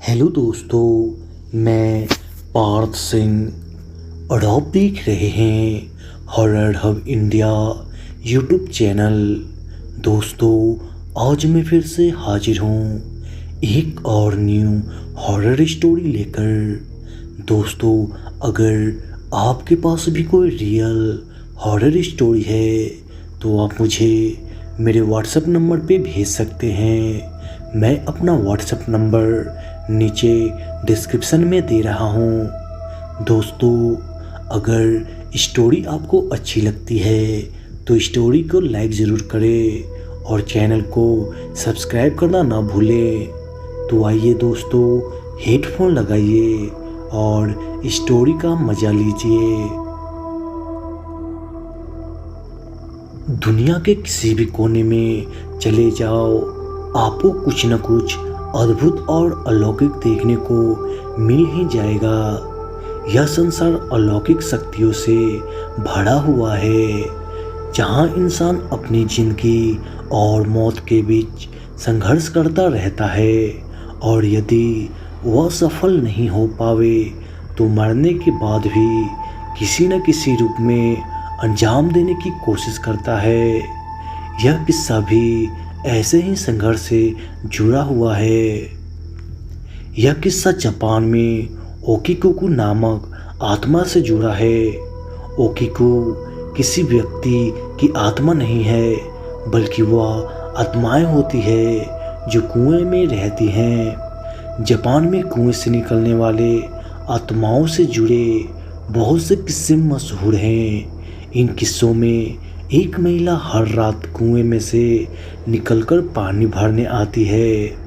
Hello दोस्तों, मैं पार्थ सिंह और आप देख रहे हैं horror hub India YouTube channel. दोस्तों, आज मैं फिर से हाजिर हूँ एक और न्यू हॉरर स्टोरी लेकर। दोस्तों, अगर आपके पास भी कोई रियल हॉरर स्टोरी है तो आप मुझे मेरे व्हाट्सएप नंबर पे भेज सकते हैं। मैं अपना व्हाट्सएप नंबर नीचे डिस्क्रिप्शन में दे रहा हूँ। दोस्तों, अगर स्टोरी आपको अच्छी लगती है तो स्टोरी को लाइक ज़रूर करें और चैनल को सब्सक्राइब करना ना भूलें। तो आइए दोस्तों, हेडफोन लगाइए और स्टोरी का मज़ा लीजिए। दुनिया के किसी भी कोने में चले जाओ, आपको कुछ न कुछ अद्भुत और अलौकिक देखने को मिल ही जाएगा। यह संसार अलौकिक शक्तियों से भरा हुआ है, जहां इंसान अपनी जिंदगी और मौत के बीच संघर्ष करता रहता है, और यदि वह सफल नहीं हो पावे तो मरने के बाद भी किसी न किसी रूप में अंजाम देने की कोशिश करता है। यह किस्सा भी ऐसे ही संघर्ष से जुड़ा हुआ है। यह किस्सा जापान में ओकिकोकु नामक आत्मा से जुड़ा है। ओकिको किसी व्यक्ति की आत्मा नहीं है, बल्कि वह आत्माएं होती है जो कुएं में रहती हैं। जापान में कुएं से निकलने वाले आत्माओं से जुड़े बहुत से किस्से मशहूर हैं। इन किस्सों में एक महिला हर रात कुएं में से निकलकर पानी भरने आती है।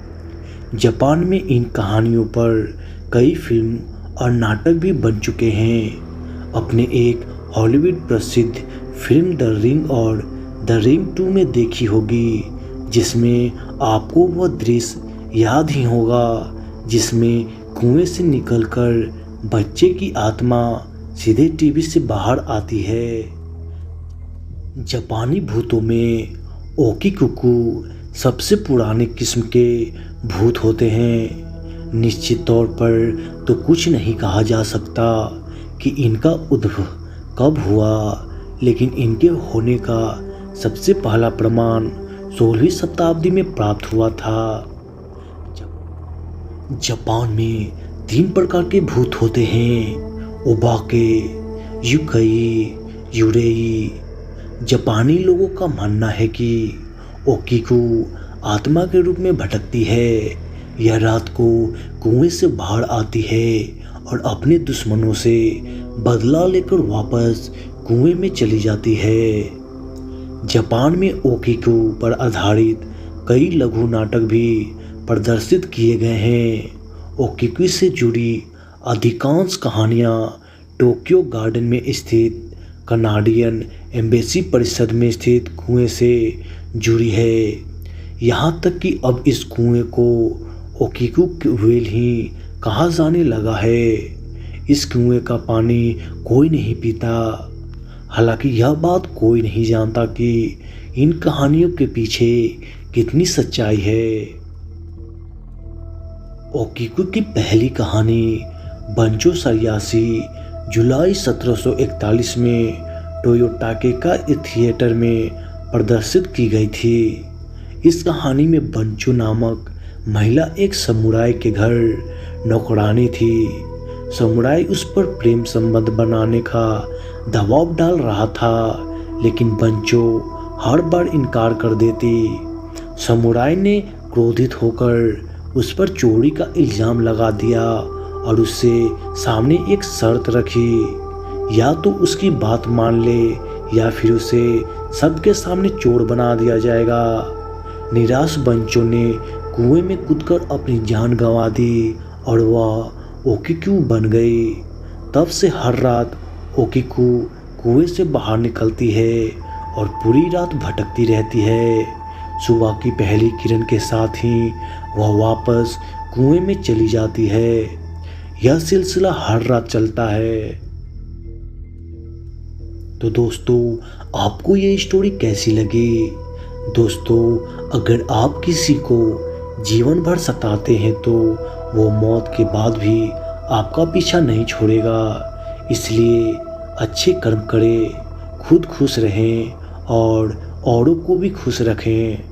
जापान में इन कहानियों पर कई फिल्म और नाटक भी बन चुके हैं। अपने एक हॉलीवुड प्रसिद्ध फिल्म द रिंग और द रिंग 2 में देखी होगी, जिसमें आपको वह दृश्य याद ही होगा जिसमें कुएं से निकलकर बच्चे की आत्मा सीधे टीवी से बाहर आती है। जापानी भूतों में ओकिकोकु सबसे पुराने किस्म के भूत होते हैं। निश्चित तौर पर तो कुछ नहीं कहा जा सकता कि इनका उद्भव कब हुआ, लेकिन इनके होने का सबसे पहला प्रमाण 16वीं शताब्दी में प्राप्त हुआ था। जापान में 3 प्रकार के भूत होते हैं: ओबाके, युकाई, युरेई। जापानी लोगों का मानना है कि ओकिको आत्मा के रूप में भटकती है। यह रात को कुएं से बाहर आती है और अपने दुश्मनों से बदला लेकर वापस कुएं में चली जाती है। जापान में ओकिको पर आधारित कई लघु नाटक भी प्रदर्शित किए गए हैं। ओकिको से जुड़ी अधिकांश कहानियाँ टोक्यो गार्डन में स्थित कनाडियन एम्बेसी परिसर में स्थित कुएं से जुड़ी है। यहाँ तक कि अब इस कुएं को ओकिको वेल ही कहा जाने लगा है। इस कुएं का पानी कोई नहीं पीता। हालांकि यह बात कोई नहीं जानता कि इन कहानियों के पीछे कितनी सच्चाई है। ओकिको की पहली कहानी बंचो सयासी जुलाई 1741 में टोयोटाकेका थिएटर में प्रदर्शित की गई थी। इस कहानी में बंचो नामक महिला एक समुराई के घर नौकरानी थी। समुराई उस पर प्रेम संबंध बनाने का दबाव डाल रहा था, लेकिन बंचो हर बार इनकार कर देती। समुराई ने क्रोधित होकर उस पर चोरी का इल्जाम लगा दिया और उससे सामने एक शर्त रखी, या तो उसकी बात मान ले या फिर उसे सबके सामने चोर बना दिया जाएगा। निराश बंचो ने कुएं में कूदकर अपनी जान गंवा दी और वह ओकिको बन गई। तब से हर रात ओकिको कुएं से बाहर निकलती है और पूरी रात भटकती रहती है। सुबह की पहली किरण के साथ ही वह वापस कुएं में चली जाती है। यह सिलसिला हर रात चलता है। तो दोस्तों, आपको ये स्टोरी कैसी लगी? दोस्तों, अगर आप किसी को जीवन भर सताते हैं तो वो मौत के बाद भी आपका पीछा नहीं छोड़ेगा। इसलिए अच्छे कर्म करें, खुद खुश रहें और औरों को भी खुश रखें।